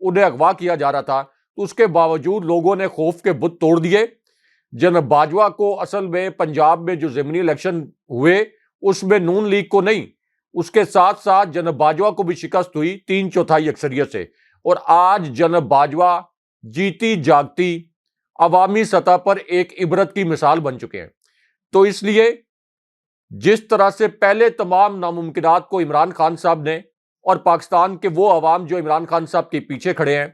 انہیں اغوا کیا جا رہا تھا، تو اس کے باوجود لوگوں نے خوف کے بت توڑ دیے۔ جناب باجوہ کو اصل میں پنجاب میں جو ضمنی الیکشن ہوئے اس میں نون لیگ کو نہیں، اس کے ساتھ ساتھ جناب باجوہ کو بھی شکست ہوئی 3/4 اکثریت سے، اور آج جناب باجوہ جیتی جاگتی عوامی سطح پر ایک عبرت کی مثال بن چکے ہیں۔ تو اس لیے جس طرح سے پہلے تمام ناممکنات کو عمران خان صاحب نے اور پاکستان کے وہ عوام جو عمران خان صاحب کے پیچھے کھڑے ہیں،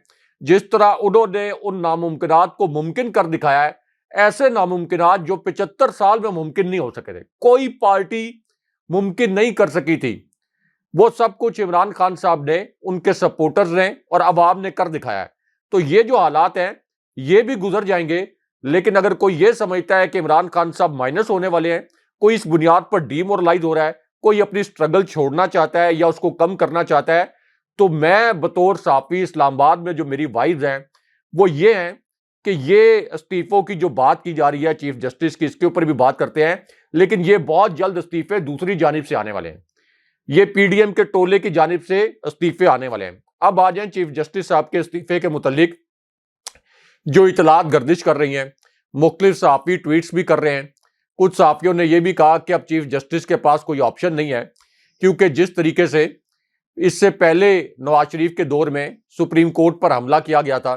جس طرح انہوں نے ان ناممکنات کو ممکن کر دکھایا ہے، ایسے ناممکنات جو 75 سال میں ممکن نہیں ہو سکے تھے، کوئی پارٹی ممکن نہیں کر سکی تھی، وہ سب کچھ عمران خان صاحب نے، ان کے سپورٹرز نے اور عوام نے کر دکھایا ہے۔ تو یہ جو حالات ہیں یہ بھی گزر جائیں گے، لیکن اگر کوئی یہ سمجھتا ہے کہ عمران خان صاحب مائنس ہونے والے ہیں، کوئی اس بنیاد پر ڈی مورلائز ہو رہا ہے، کوئی اپنی سٹرگل چھوڑنا چاہتا ہے یا اس کو کم کرنا چاہتا ہے، تو میں بطور صحافی اسلام آباد میں جو میری وائز ہیں وہ یہ ہیں کہ یہ استعفوں کی جو بات کی جا رہی ہے چیف جسٹس کی، اس کے اوپر بھی بات کرتے ہیں، لیکن یہ بہت جلد استعفے دوسری جانب سے آنے والے ہیں، یہ پی ڈی ایم کے ٹولے کی جانب سے استعفے آنے والے ہیں۔ اب آ جائیں چیف جسٹس صاحب کے استعفے کے متعلق جو اطلاعات گردش کر رہی ہیں، مختلف صحافی ٹویٹس بھی کر رہے ہیں، کچھ صحافیوں نے یہ بھی کہا کہ اب چیف جسٹس کے پاس کوئی آپشن نہیں ہے، کیونکہ جس طریقے سے اس سے پہلے نواز شریف کے دور میں سپریم کورٹ پر حملہ کیا گیا تھا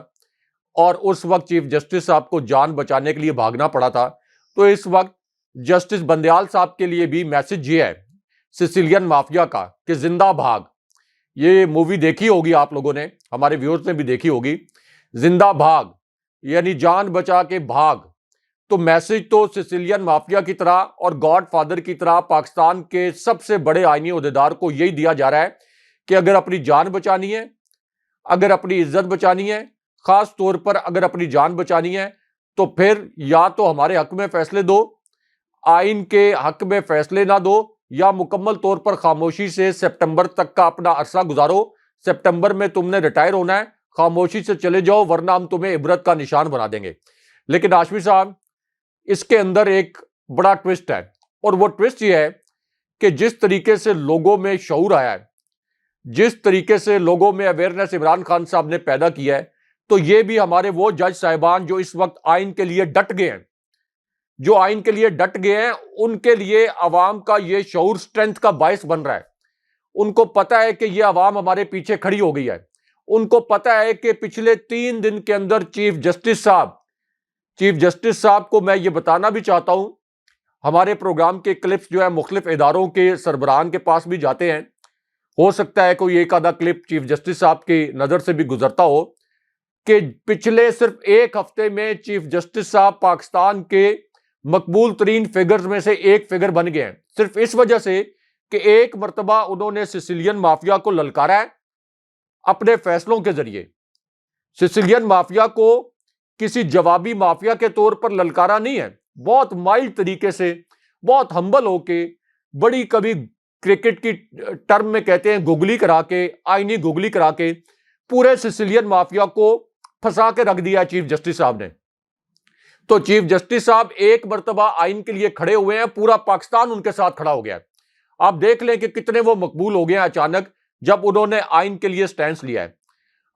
اور اس وقت چیف جسٹس صاحب کو جان بچانے کے لیے بھاگنا پڑا تھا، تو اس وقت جسٹس بندیال صاحب کے لیے بھی میسج یہ ہے سسیلین مافیا کا کہ زندہ بھاگ۔ یہ مووی دیکھی ہوگی آپ لوگوں نے، ہمارے ویورز نے بھی دیکھی ہوگی، زندہ بھاگ یعنی جان بچا کے بھاگ۔ تو میسج تو سسیلین مافیا کی طرح اور گاڈ فادر کی طرح پاکستان کے سب سے بڑے آئینی عہدیدار کو یہی دیا جا رہا ہے کہ اگر اپنی جان بچانی ہے، اگر اپنی عزت بچانی ہے، خاص طور پر اگر اپنی جان بچانی ہے، تو پھر یا تو ہمارے حق میں فیصلے دو، آئین کے حق میں فیصلے نہ دو، یا مکمل طور پر خاموشی سے سپٹمبر تک کا اپنا عرصہ گزارو، سپٹمبر میں تم نے ریٹائر ہونا ہے، خاموشی سے چلے جاؤ ورنہ ہم تمہیں عبرت کا نشان بنا دیں گے۔ لیکن ہاشمی صاحب اس کے اندر ایک بڑا ٹوسٹ ہے، اور وہ ٹوسٹ یہ ہے کہ جس طریقے سے لوگوں میں شعور آیا ہے، جس طریقے سے لوگوں میں اویئرنیس عمران خان صاحب نے پیدا کیا ہے، تو یہ بھی ہمارے وہ جج صاحبان جو اس وقت آئین کے لیے ڈٹ گئے ہیں، جو آئین کے لیے ڈٹ گئے ہیں، ان کے لیے عوام کا یہ شعور سٹرینتھ کا باعث بن رہا ہے۔ ان کو پتا ہے کہ یہ عوام ہمارے پیچھے کھڑی ہو گئی ہے، ان کو پتا ہے کہ پچھلے 3 دن کے اندر چیف جسٹس صاحب کو میں یہ بتانا بھی چاہتا ہوں، ہمارے پروگرام کے کلپس جو ہے مختلف اداروں کے سربراہان کے پاس بھی جاتے ہیں، ہو سکتا ہے کوئی ایک آدھا کلپ چیف جسٹس صاحب کی نظر سے بھی گزرتا ہو، کہ پچھلے صرف ایک ہفتے میں چیف جسٹس صاحب پاکستان کے مقبول ترین فگرز میں سے ایک فگر بن گئے ہیں، صرف اس وجہ سے کہ ایک مرتبہ انہوں نے سسیلین مافیا کو للکارا ہے اپنے فیصلوں کے ذریعے۔ سسیلین مافیا کو کسی جوابی مافیا کے طور پر للکارا نہیں ہے، بہت مائلڈ طریقے سے، بہت ہمبل ہو کے، بڑی کبھی کرکٹ کی ٹرم میں کہتے ہیں گگلی کرا کے، آئینی گگلی کرا کے پورے سسیلین مافیا کو پھنسا کے رکھ دیا چیف جسٹس صاحب نے۔ تو چیف جسٹس صاحب ایک مرتبہ آئین کے لیے کھڑے ہوئے ہیں، پورا پاکستان ان کے ساتھ کھڑا ہو گیا ہے۔ آپ دیکھ لیں کہ کتنے وہ مقبول ہو گئے ہیں اچانک جب انہوں نے آئین کے لیے سٹینس لیا ہے۔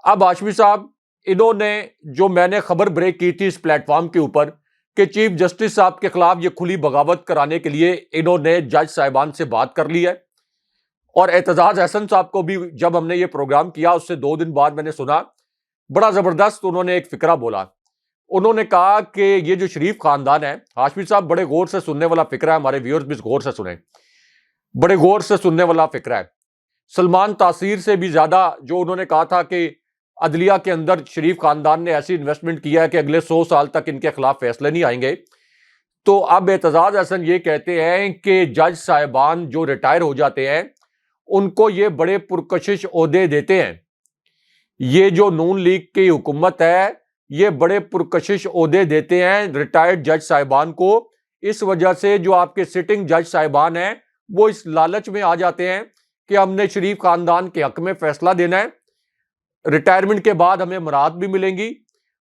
اب ہاشمی صاحب انہوں نے جو میں نے خبر بریک کی تھی اس پلیٹ فارم کے اوپر کہ چیف جسٹس صاحب کے خلاف یہ کھلی بغاوت کرانے کے لیے انہوں نے جج صاحبان سے بات کر لی ہے، اور اعتزاز احسن صاحب کو بھی جب ہم نے یہ پروگرام کیا اس سے 2 دن بعد میں نے سنا، بڑا زبردست انہوں نے ایک فقرہ بولا۔ انہوں نے کہا کہ یہ جو شریف خاندان ہے، ہاشمی صاحب بڑے غور سے سننے والا فقرہ ہے، ہمارے ویورز بھی غور سے سنیں، بڑے غور سے سننے والا فقرہ ہے۔ سلمان تاثیر سے بھی زیادہ جو انہوں نے کہا تھا کہ عدلیہ کے اندر شریف خاندان نے ایسی انویسٹمنٹ کیا ہے کہ اگلے 100 سال تک ان کے خلاف فیصلے نہیں آئیں گے، تو اب اعتزاز احسن یہ کہتے ہیں کہ جج صاحبان جو ریٹائر ہو جاتے ہیں ان کو یہ بڑے پرکشش عہدے دیتے ہیں، یہ جو نون لیگ کی حکومت ہے یہ بڑے پرکشش عہدے دیتے ہیں ریٹائرڈ جج صاحبان کو، اس وجہ سے جو آپ کے سٹنگ جج صاحبان ہیں وہ اس لالچ میں آ جاتے ہیں کہ ہم نے شریف خاندان کے حق میں فیصلہ دینا ہے، ریٹائرمنٹ کے بعد ہمیں مراد بھی ملیں گی،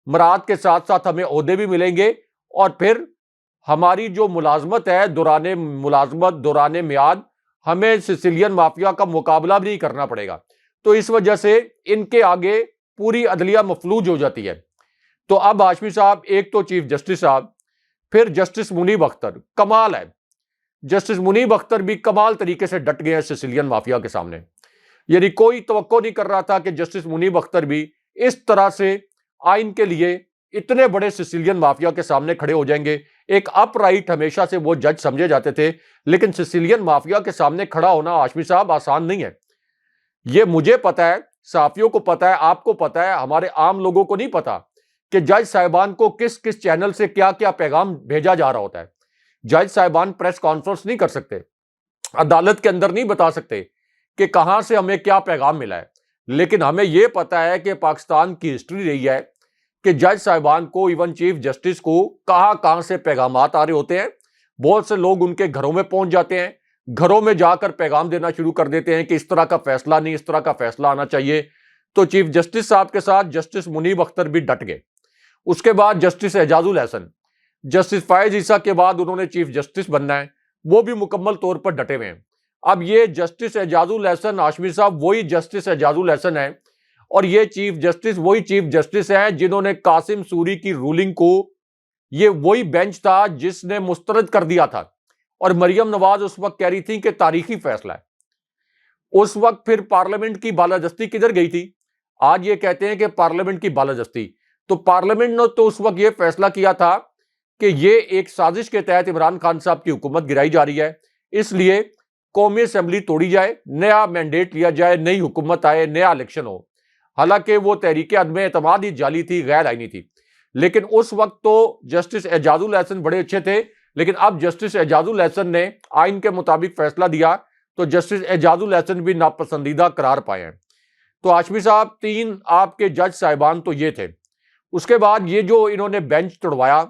مراد کے ساتھ ساتھ ہمیں عہدے بھی ملیں گے، اور پھر ہماری جو ملازمت ہے دوران میعاد ہمیں سسیلین مافیا کا مقابلہ بھی نہیں کرنا پڑے گا۔ تو اس وجہ سے ان کے آگے پوری عدلیہ مفلوج ہو جاتی ہے۔ تو اب ہاشمی صاحب ایک تو چیف جسٹس صاحب، پھر جسٹس منیب اختر، کمال ہے، جسٹس منیب اختر بھی کمال طریقے سے ڈٹ گئے ہیں سیسیلین مافیا کے سامنے۔ یعنی کوئی توقع نہیں کر رہا تھا کہ جسٹس منیب اختر بھی اس طرح سے آئین کے لیے اتنے بڑے سیسیلین مافیا کے سامنے کھڑے ہو جائیں گے۔ ایک اپ رائٹ ہمیشہ سے وہ جج سمجھے جاتے تھے، لیکن سیسیلین مافیا کے سامنے کھڑا ہونا ہاشمی صاحب آسان نہیں ہے۔ یہ مجھے پتا ہے، صحافیوں کو پتا ہے، آپ کو پتا ہے، ہمارے عام لوگوں کو نہیں پتا کہ جج صاحبان کو کس کس چینل سے کیا کیا پیغام بھیجا جا رہا ہوتا ہے۔ جج صاحبان پریس کانفرنس نہیں کر سکتے، عدالت کے اندر نہیں بتا سکتے کہ کہاں سے ہمیں کیا پیغام ملا ہے، لیکن ہمیں یہ پتا ہے کہ پاکستان کی ہسٹری رہی ہے کہ جج صاحبان کو، ایون چیف جسٹس کو کہاں سے پیغامات آ رہے ہوتے ہیں۔ بہت سے لوگ ان کے گھروں میں پہنچ جاتے ہیں، گھروں میں جا کر پیغام دینا شروع کر دیتے ہیں کہ اس طرح کا فیصلہ نہیں، اس طرح کا فیصلہ آنا چاہیے۔ تو چیف جسٹس صاحب کے ساتھ جسٹس منیب اختر بھی ڈٹ گئے۔ اس کے بعد جسٹس اعجاز الحسن، جسٹس فائز عیسیٰ کے بعد انہوں نے چیف جسٹس بننا ہے، وہ بھی مکمل طور پر ڈٹے ہوئے ہیں۔ اب یہ جسٹس اعجاز الحسن، ہاشمی صاحب وہی جسٹس اعجاز الحسن ہے، اور یہ چیف جسٹس وہی چیف جسٹس ہیں جنہوں نے قاسم سوری کی رولنگ کو، یہ وہی بینچ تھا جس نے مسترد کر دیا تھا، اور مریم نواز اس وقت کہہ رہی تھی کہ تاریخی فیصلہ ہے۔ اس وقت پھر پارلیمنٹ کی بالادستی کدھر گئی تھی؟ آج یہ کہتے ہیں کہ پارلیمنٹ کی بالادستی، تو پارلیمنٹ نے تو اس وقت یہ فیصلہ کیا تھا کہ یہ ایک سازش کے تحت عمران خان صاحب کی حکومت گرائی جا رہی ہے، اس لیے قومی اسمبلی توڑی جائے، نیا مینڈیٹ لیا جائے، نئی حکومت آئے، نیا الیکشن ہو۔ حالانکہ وہ تحریک عدم اعتماد ہی جعلی تھی، غیر آئینی تھی، لیکن اس وقت تو جسٹس اعجاز الحسن بڑے اچھے تھے، لیکن اب جسٹس اعجاز الحسن نے آئین کے مطابق فیصلہ دیا تو جسٹس اعجاز الحسن بھی ناپسندیدہ قرار پائے ہیں۔ تو ہاشمی صاحب تین آپ کے جج صاحبان تو یہ تھے۔ اس کے بعد یہ جو انہوں نے بینچ توڑوایا،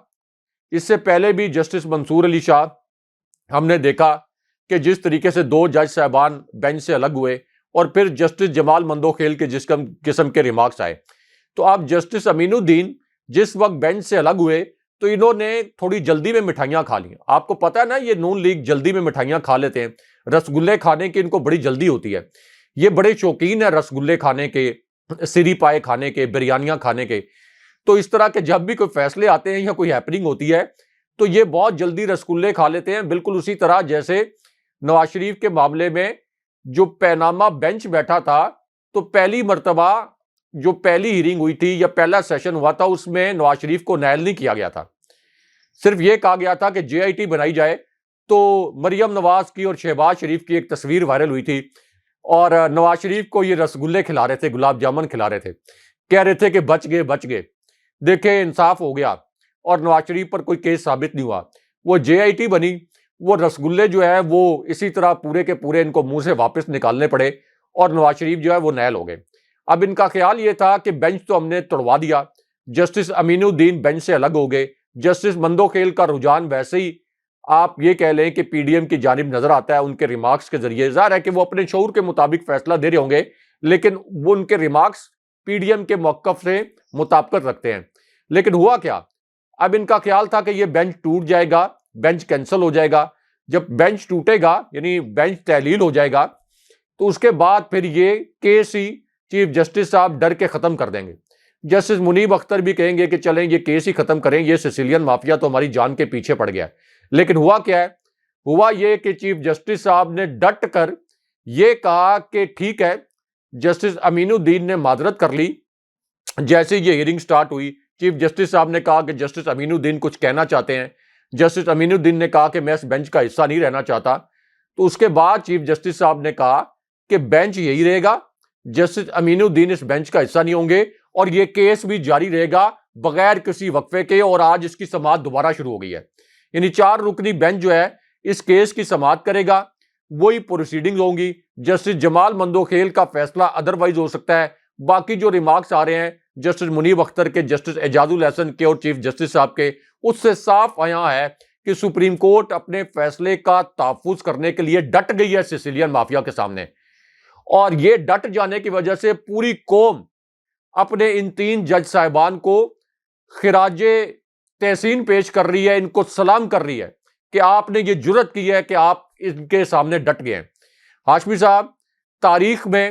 اس سے پہلے بھی جسٹس منصور علی شاہ ہم نے دیکھا کہ جس طریقے سے دو جج صاحبان بینچ سے الگ ہوئے، اور پھر جسٹس جمال مندوخیل کے جس قسم کے ریمارکس آئے۔ تو آپ جسٹس امین الدین جس وقت بینچ سے الگ ہوئے تو انہوں نے تھوڑی جلدی میں مٹھائیاں کھا لیں۔ آپ کو پتا ہے نا، یہ نون لیگ جلدی میں مٹھائیاں کھا لیتے ہیں، رسگلے کھانے کی ان کو بڑی جلدی ہوتی ہے، یہ بڑے شوقین ہیں رسگلے کھانے کے، سری پائے کھانے کے، بریانیاں کھانے کے۔ تو اس طرح کے جب بھی کوئی فیصلے آتے ہیں یا کوئی ہیپننگ ہوتی ہے تو یہ بہت جلدی رسگلے کھا لیتے ہیں، بالکل اسی طرح جیسے نواز شریف کے معاملے میں جو پیناما بینچ بیٹھا تھا، تو پہلی مرتبہ جو پہلی ہیرنگ ہوئی تھی یا پہلا سیشن ہوا تھا، اس میں نواز شریف کو نائل نہیں کیا گیا تھا، صرف یہ کہا گیا تھا کہ جے آئی ٹی بنائی جائے۔ تو مریم نواز کی اور شہباز شریف کی ایک تصویر وائرل ہوئی تھی، اور نواز شریف کو یہ رسگلے کھلا رہے تھے، گلاب جامن کھلا رہے تھے، کہہ رہے تھے کہ بچ گئے۔ دیکھیں انصاف ہو گیا، اور نواز شریف پر کوئی کیس ثابت نہیں ہوا، وہ جے آئی ٹی بنی، وہ رسگلے جو ہے وہ اسی طرح پورے کے پورے ان کو منہ سے واپس نکالنے پڑے، اور نواز شریف جو ہے وہ نیل ہو گئے۔ اب ان کا خیال یہ تھا کہ بینچ تو ہم نے توڑوا دیا، جسٹس امین الدین بینچ سے الگ ہو گئے، جسٹس مندوخیل کا رجحان ویسے ہی آپ یہ کہہ لیں کہ پی ڈی ایم کی جانب نظر آتا ہے ان کے ریمارکس کے ذریعے، ظاہر ہے کہ وہ اپنے شعور کے مطابق فیصلہ دے رہے ہوں گے، لیکن وہ ان کے ریمارکس پی ڈی ایم کے موقف سے مطابقت رکھتے ہیں۔ لیکن ہوا کیا؟ اب ان کا خیال تھا کہ یہ بینچ ٹوٹ جائے گا، بینچ کینسل ہو جائے گا۔ جب بینچ ٹوٹے گا، یعنی بینچ تحلیل ہو جائے گا، تو اس کے بعد پھر یہ کیس ہی چیف جسٹس صاحب ڈر کے ختم کر دیں گے۔ جسٹس منیب اختر بھی کہیں گے کہ چلیں یہ کیس ہی ختم کریں، یہ سیسیلین مافیا تو ہماری جان کے پیچھے پڑ گیا ہے۔ لیکن ہوا کیا ہے؟ ہوا یہ کہ چیف جسٹس صاحب نے ڈٹ کر یہ کہا کہ ٹھیک ہے، جسٹس امین الدین نے معذرت کر لی۔ جیسے یہ ہیئرنگ سٹارٹ ہوئی، چیف جسٹس صاحب نے کہا کہ جسٹس امین الدین کچھ کہنا چاہتے ہیں، جسٹس امین الدین نے کہا کہ میں اس بینچ کا حصہ نہیں رہنا چاہتا۔ تو اس کے بعد چیف جسٹس صاحب نے کہا کہ بینچ یہی رہے گا، جسٹس امین الدین اس بینچ کا حصہ نہیں ہوں گے، اور یہ کیس بھی جاری رہے گا بغیر کسی وقفے کے، اور آج اس کی سماعت دوبارہ شروع ہو گئی ہے۔ یعنی 4 رکنی بینچ جو ہے اس کیس کی سماعت کرے گا، وہی پروسیڈنگ ہوں گی۔ جسٹس جمال مندوخیل کا فیصلہ ادروائز ہو سکتا ہے، باقی جو ریمارکس آ رہے ہیں جسٹس منیب اختر کے، جسٹس اعجاز الحسن کے اور چیف جسٹس صاحب کے، اس سے صاف آیا ہے کہ سپریم کورٹ اپنے فیصلے کا تحفظ کرنے کے لیے ڈٹ گئی ہے سیسیلین مافیا کے سامنے، اور یہ ڈٹ جانے کی وجہ سے پوری قوم اپنے ان 3 جج صاحبان کو خراج تحسین پیش کر رہی ہے، ان کو سلام کر رہی ہے کہ آپ نے یہ جرت کی ہے کہ آپ ان کے سامنے ڈٹ گئے ہیں۔ ہاشمی صاحب، تاریخ میں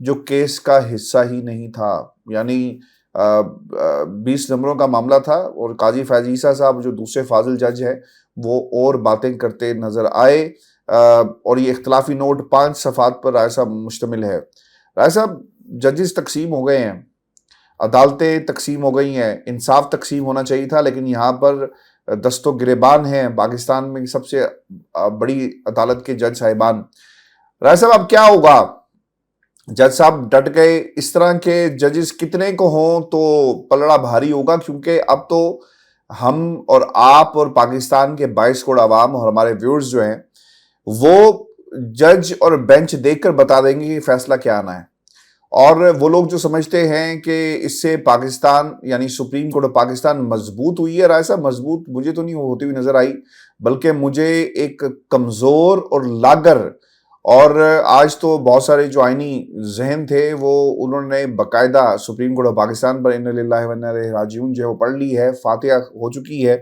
جو کیس کا حصہ ہی نہیں تھا. یعنی 20 نمبروں کا معاملہ تھا اور قاضی فیض عیسیٰ صاحب جو دوسرے فاضل جج ہیں وہ اور باتیں کرتے نظر آئے. اور یہ اختلافی نوٹ 5 صفحات پر رائے صاحب مشتمل ہے. رائے صاحب ججز تقسیم ہو گئے ہیں, عدالتیں تقسیم ہو گئی ہیں, انصاف تقسیم ہونا چاہیے تھا, لیکن یہاں پر دست و گریبان ہیں پاکستان میں سب سے بڑی عدالت کے جج صاحبان. رائے صاحب اب کیا ہوگا؟ جج صاحب ڈٹ گئے, اس طرح کے ججز کتنے کو ہوں تو پلڑا بھاری ہوگا, کیونکہ اب تو ہم اور آپ اور پاکستان کے 22 کروڑ عوام اور ہمارے ویورز جو ہیں وہ جج اور بینچ دیکھ کر بتا دیں گے کہ فیصلہ کیا آنا ہے. اور وہ لوگ جو سمجھتے ہیں کہ اس سے پاکستان یعنی سپریم کورٹ آف پاکستان مضبوط ہوئی ہے, رائے صاحب مضبوط مجھے تو نہیں ہوتی ہوئی نظر آئی, بلکہ مجھے ایک کمزور اور لاگر, اور آج تو بہت سارے جو آئینی ذہن تھے وہ انہوں نے باقاعدہ سپریم کورٹ آف پاکستان پر انا للہ و انا الیہ راجعون جو ہے وہ پڑھ لی ہے, فاتحہ ہو چکی ہے,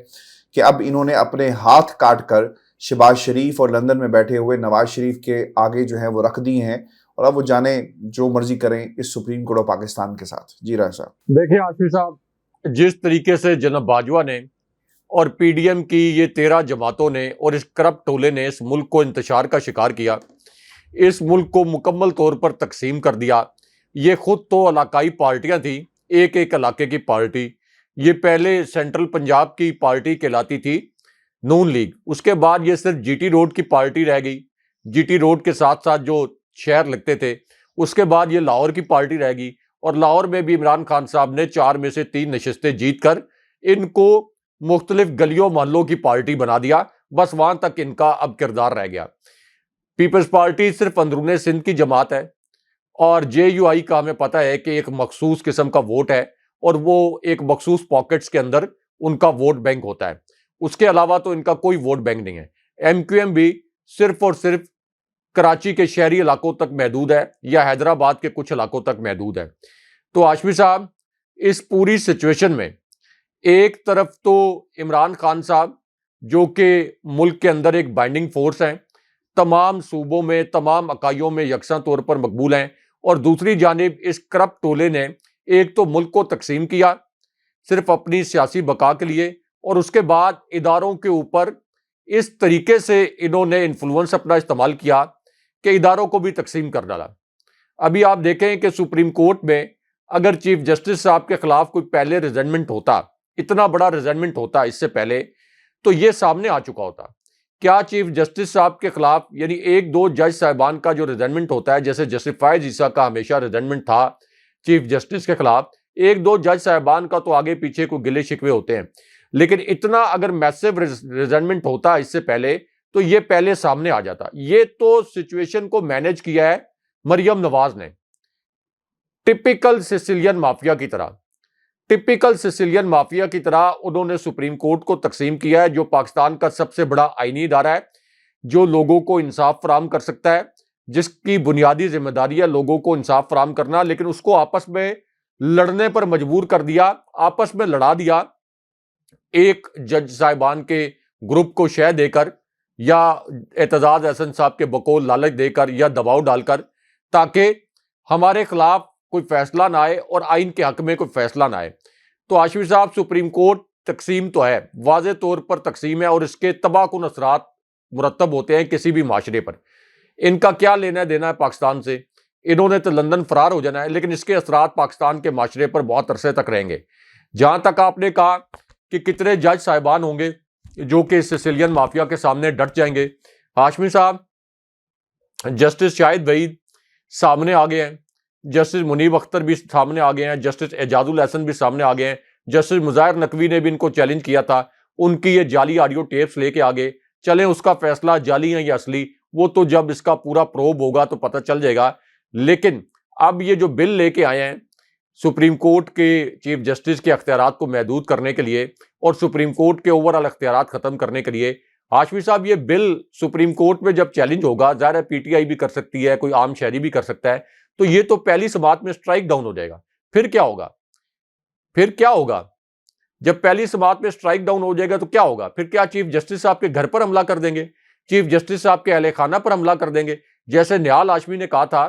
کہ اب انہوں نے اپنے ہاتھ کاٹ کر شہباز شریف اور لندن میں بیٹھے ہوئے نواز شریف کے آگے جو ہے وہ رکھ دی ہیں, اور اب وہ جانے جو مرضی کریں اس سپریم کورٹ آف پاکستان کے ساتھ. جی رائے صاحب. دیکھیں عاشق صاحب, جس طریقے سے جناب باجوہ نے اور پی ڈی ایم کی یہ 13 جماعتوں نے اور اس کرپٹ ٹولے نے اس ملک کو انتشار کا شکار کیا, اس ملک کو مکمل طور پر تقسیم کر دیا. یہ خود تو علاقائی پارٹیاں تھیں, ایک ایک علاقے کی پارٹی. یہ پہلے سینٹرل پنجاب کی پارٹی کہلاتی تھی نون لیگ, اس کے بعد یہ صرف جی ٹی روڈ کی پارٹی رہ گئی, جی ٹی روڈ کے ساتھ ساتھ جو شہر لگتے تھے, اس کے بعد یہ لاہور کی پارٹی رہ گئی, اور لاہور میں بھی عمران خان صاحب نے 4 میں سے 3 نشستیں جیت کر ان کو مختلف گلیوں محلوں کی پارٹی بنا دیا. بس وہاں تک ان کا اب کردار رہ گیا. پیپلز پارٹی صرف اندرون سندھ کی جماعت ہے, اور جے یو آئی کا ہمیں پتہ ہے کہ ایک مخصوص قسم کا ووٹ ہے, اور وہ ایک مخصوص پاکٹس کے اندر ان کا ووٹ بینک ہوتا ہے. اس کے علاوہ تو ان کا کوئی ووٹ بینک نہیں ہے. ایم کیو ایم بھی صرف اور صرف کراچی کے شہری علاقوں تک محدود ہے یا حیدرآباد کے کچھ علاقوں تک محدود ہے. تو ہاشمی صاحب اس پوری سچویشن میں ایک طرف تو عمران خان صاحب جو کہ ملک کے اندر ایک بائنڈنگ فورس ہیں, تمام صوبوں میں تمام اکائیوں میں یکساں طور پر مقبول ہیں, اور دوسری جانب اس کرپٹ ٹولے نے ایک تو ملک کو تقسیم کیا صرف اپنی سیاسی بقا کے لیے, اور اس کے بعد اداروں کے اوپر اس طریقے سے انہوں نے انفلوئنس اپنا استعمال کیا کہ اداروں کو بھی تقسیم کر ڈالا. ابھی آپ دیکھیں کہ سپریم کورٹ میں اگر چیف جسٹس صاحب کے خلاف کوئی پہلے ریزنمنٹ ہوتا, اتنا بڑا ریزنمنٹ ہوتا اس سے پہلے, تو یہ سامنے آ چکا ہوتا. کیا چیف جسٹس صاحب کے خلاف یعنی 1-2 جج صاحبان کا جو ریزنمنٹ ہوتا ہے, جیسے جسٹس فیض عیسیٰ کا ہمیشہ ریزنمنٹ تھا چیف جسٹس کے خلاف, 1-2 جج صاحبان کا تو آگے پیچھے کوئی گلے شکوے ہوتے ہیں, لیکن اتنا اگر میسو ریزنمنٹ ہوتا اس سے پہلے تو یہ پہلے سامنے آ جاتا. یہ تو سچویشن کو مینج کیا ہے مریم نواز نے, ٹپیکل سیسیلین مافیا کی طرح. ٹپیکل سیسیلین مافیا کی طرح انہوں نے سپریم کورٹ کو تقسیم کیا ہے, جو پاکستان کا سب سے بڑا آئینی ادارہ ہے, جو لوگوں کو انصاف فراہم کر سکتا ہے, جس کی بنیادی ذمہ داری ہے لوگوں کو انصاف فراہم کرنا, لیکن اس کو آپس میں لڑنے پر مجبور کر دیا, آپس میں لڑا دیا ایک جج صاحبان کے گروپ کو شے دے کر, یا اعتزاز احسن صاحب کے بقول لالچ دے کر یا دباؤ ڈال کر, تاکہ ہمارے خلاف کوئی فیصلہ نہ آئے اور آئین کے حق میں کوئی فیصلہ نہ آئے. تو عاشور صاحب سپریم کورٹ تقسیم تو ہے, واضح طور پر تقسیم ہے, اور اس کے تباہ کن اثرات مرتب ہوتے ہیں کسی بھی معاشرے پر. ان کا کیا لینا دینا ہے پاکستان سے, انہوں نے تو لندن فرار ہو جانا ہے, لیکن اس کے اثرات پاکستان کے معاشرے پر بہت عرصے تک رہیں گے. جہاں تک آپ نے کہا کہ کتنے جج صاحبان ہوں گے جو کہ سیسیلین مافیا کے سامنے ڈٹ جائیں گے, ہاشمی صاحب جسٹس شاہد وحید سامنے آ گئے ہیں, جسٹس منیب اختر بھی سامنے آ گئے ہیں, جسٹس اعجاز الاحسن بھی سامنے آ گئے ہیں, جسٹس مظاہر نقوی نے بھی ان کو چیلنج کیا تھا, ان کی یہ جعلی آڈیو ٹیپس لے کے آگے چلیں, اس کا فیصلہ جعلی ہیں یا اصلی وہ تو جب اس کا پورا پروب ہوگا تو پتہ چل جائے گا. لیکن اب یہ جو بل لے کے آئے ہیں سپریم کورٹ کے چیف جسٹس کے اختیارات کو محدود کرنے کے لیے اور سپریم کورٹ کے اوور آل اختیارات ختم کرنے کے لیے, ہاشمی صاحب یہ بل سپریم کورٹ میں جب چیلنج ہوگا, ظاہر ہے پی ٹی آئی بھی کر سکتی ہے, کوئی عام شہری بھی کر سکتا ہے, تو یہ تو پہلی سماعت میں سٹرائک ڈاؤن ہو جائے گا. پھر کیا ہوگا, پھر کیا ہوگا جب پہلی سماعت میں سٹرائک ڈاؤن ہو جائے گا تو کیا ہوگا؟ پھر کیا چیف جسٹس صاحب کے گھر پر حملہ کر دیں گے, چیف جسٹس صاحب کے اہل خانہ پر حملہ کر دیں گے, جیسے نہال ہاشمی نے کہا تھا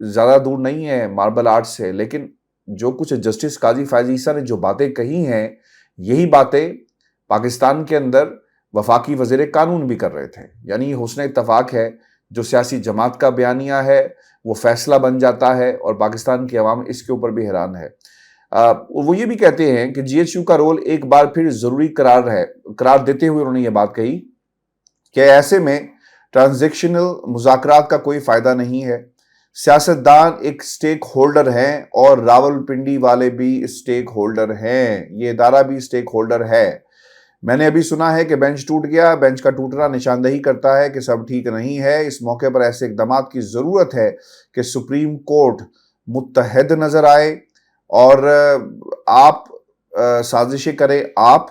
زیادہ دور نہیں ہے ماربل آرٹ سے، لیکن جو کچھ جسٹس قاضی فائز عیسیٰ نے جو باتیں کہی ہیں، یہی باتیں پاکستان کے اندر وفاقی وزیر قانون بھی کر رہے تھے. یعنی یہ حسن اتفاق ہے، جو سیاسی جماعت کا بیانیہ ہے وہ فیصلہ بن جاتا ہے، اور پاکستان کی عوام اس کے اوپر بھی حیران ہے. وہ یہ بھی کہتے ہیں کہ جی ایچ یو کا رول ایک بار پھر ضروری قرار دیتے ہوئے انہوں نے یہ بات کہی کہ ایسے میں ٹرانزیکشنل مذاکرات کا کوئی فائدہ نہیں ہے. سیاستدان ایک سٹیک ہولڈر ہیں اور راول پنڈی والے بھی سٹیک ہولڈر ہیں، یہ ادارہ بھی سٹیک ہولڈر ہے. میں نے ابھی سنا ہے کہ بینچ ٹوٹ گیا. بینچ کا ٹوٹنا نشاندہی کرتا ہے کہ سب ٹھیک نہیں ہے. اس موقع پر ایسے اقدامات کی ضرورت ہے کہ سپریم کورٹ متحد نظر آئے اور آپ سازشیں کریں، آپ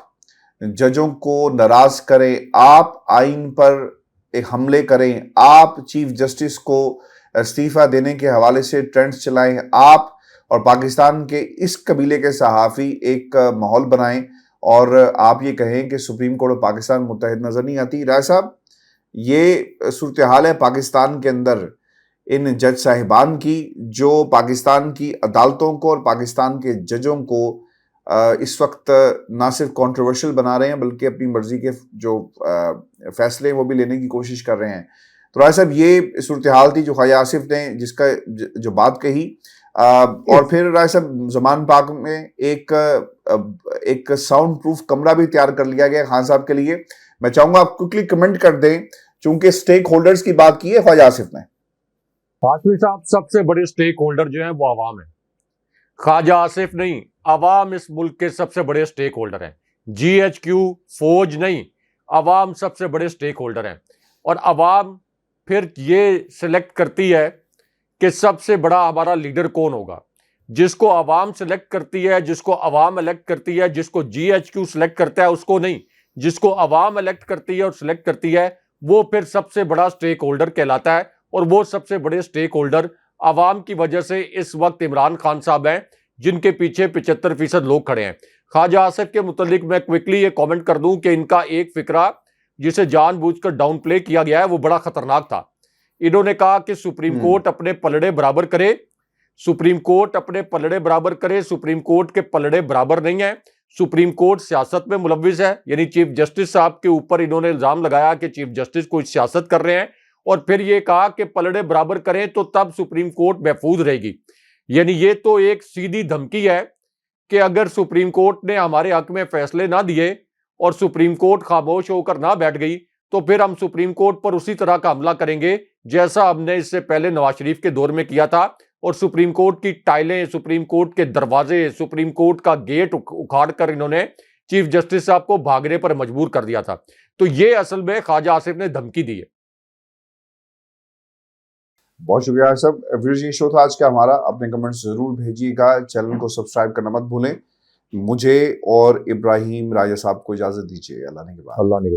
ججوں کو ناراض کریں، آپ آئین پر ایک حملے کریں، آپ چیف جسٹس کو استعفیٰ دینے کے حوالے سے ٹرینڈز چلائیں، آپ اور پاکستان کے اس قبیلے کے صحافی ایک ماحول بنائیں اور آپ یہ کہیں کہ سپریم کورٹ پاکستان متحد نظر نہیں آتی. رائے صاحب، یہ صورتحال ہے پاکستان کے اندر ان جج صاحبان کی، جو پاکستان کی عدالتوں کو اور پاکستان کے ججوں کو اس وقت نہ صرف کنٹروورشل بنا رہے ہیں بلکہ اپنی مرضی کے جو فیصلے وہ بھی لینے کی کوشش کر رہے ہیں. تو رائے صاحب، یہ صورتحال تھی جو خواجہ آصف نے جس کا جو بات کہی، اور پھر رائے صاحب زمان پاک میں ایک ساؤنڈ پروف کمرہ بھی تیار کر لیا گیا خان صاحب کے لیے. میں چاہوں گا آپ کوئکلی کمنٹ کر دیں، چونکہ سٹیک ہولڈرز کی بات کی ہے خواجہ آصف نے. ہاشمی صاحب، سب سے بڑے سٹیک ہولڈر جو ہیں وہ عوام ہیں، خواجہ آصف نہیں. عوام اس ملک کے سب سے بڑے سٹیک ہولڈر ہیں. جی ایچ کیو، فوج نہیں، عوام سب سے بڑے سٹیک ہولڈر ہیں. اور عوام پھر یہ سلیکٹ کرتی ہے کہ سب سے بڑا ہمارا لیڈر کون ہوگا. جس کو عوام سلیکٹ کرتی ہے، جس کو عوام الیکٹ کرتی ہے، جس کو جی ایچ کیو سلیکٹ کرتا ہے اس کو نہیں، جس کو عوام الیکٹ کرتی ہے اور سلیکٹ کرتی ہے وہ پھر سب سے بڑا سٹیک ہولڈر کہلاتا ہے. اور وہ سب سے بڑے سٹیک ہولڈر عوام کی وجہ سے اس وقت عمران خان صاحب ہیں، جن کے پیچھے 75% لوگ کھڑے ہیں. خواجہ آصف کے متعلق میں کوئکلی یہ کامنٹ کر دوں کہ ان کا ایک فکرہ جسے جان بوجھ کر ڈاؤن پلے کیا گیا ہے وہ بڑا خطرناک تھا. انہوں نے کہا کہ سپریم کورٹ اپنے پلڑے برابر کرے، سپریم کورٹ اپنے پلڑے برابر کرے. سپریم کورٹ کے پلڑے برابر نہیں ہیں. سپریم کورٹ سیاست میں ملوث ہے. یعنی چیف جسٹس صاحب کے اوپر انہوں نے الزام لگایا کہ چیف جسٹس کوئی سیاست کر رہے ہیں، اور پھر یہ کہا کہ پلڑے برابر کریں تو تب سپریم کورٹ محفوظ رہے گی. یعنی یہ تو ایک سیدھی دھمکی ہے کہ اگر سپریم کورٹ نے ہمارے حق میں فیصلے نہ دیے اور سپریم کورٹ خاموش ہو کر نہ بیٹھ گئی تو پھر ہم سپریم کورٹ پر اسی طرح کا حملہ کریں گے جیسا ہم نے اس سے پہلے نواز شریف کے دور میں کیا تھا. اور سپریم کورٹ کی ٹائلیں، سپریم کورٹ کے دروازے، سپریم کورٹ کا گیٹ اکھاڑ کر انہوں نے چیف جسٹس صاحب کو بھاگنے پر مجبور کر دیا تھا. تو یہ اصل میں خواجہ آصف نے دھمکی دی ہے. بہت شکریہ صاحب. ویورز، یہ شو تھا آج کا ہمارا. اپنے کمنٹس ضرور بھیجیے گا. چینل کو سبسکرائب کرنا مت بھولیں. مجھے اور ابراہیم راجہ صاحب کو اجازت دیجیے. اللہ نے کے بعد. اللہ نے